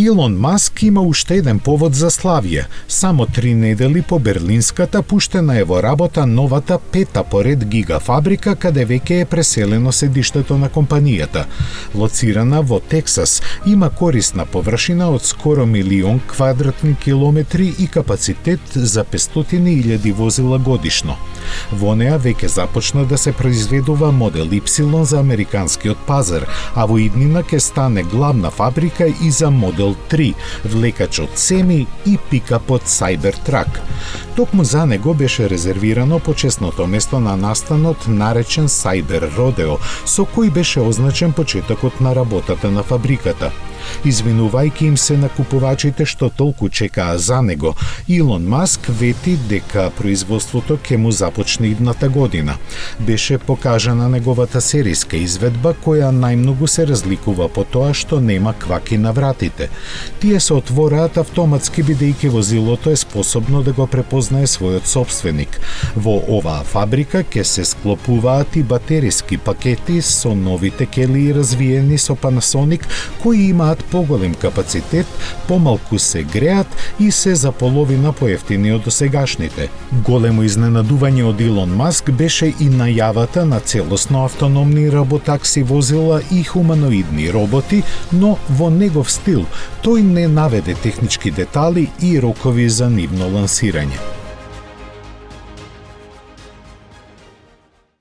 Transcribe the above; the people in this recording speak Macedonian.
Илон Маск има уште еден повод за славје. Само 3 недели по Берлинската пуштена е во работа новата 5-та поред гигафабрика, каде веќе е преселено седиштето на компанијата. Лоцирана во Тексас, има корисна површина од скоро 1.000.000 квадратни километри и капацитет за 500.000 возила годишно. Во неа веќе започна да се произведува модел Y за американскиот пазар, а во иднина ќе стане главна фабрика и за модел 3, влекачот Семи и пикапот Cybertruck. Токму за него беше резервирано почесното место на настанот наречен Cyber Rodeo, со кој беше означен почетокот на работата на фабриката. Извинувајќи им се на купувачите што толку чекаа за него, Илон Маск вети дека производството ќе му започне идната година. Беше покажана неговата серијска изведба, која најмногу се разликува по тоа што нема кваки на вратите. Тие се отвораат автоматски бидејќи возилото е способно да го препознае својот собственик. Во оваа фабрика ќе се склопуваат и батериски пакети со новите келии развиени со Panasonic, кои имаат поголем капацитет, помалку се греат и се за половина поевтини од досегашните. Големо изненадување од Илон Маск беше и најавата на целосно автономни роботакси возила и хуманоидни роботи, но во негов стил. Тој не наведе технички детали и рокови за нивно лансирање.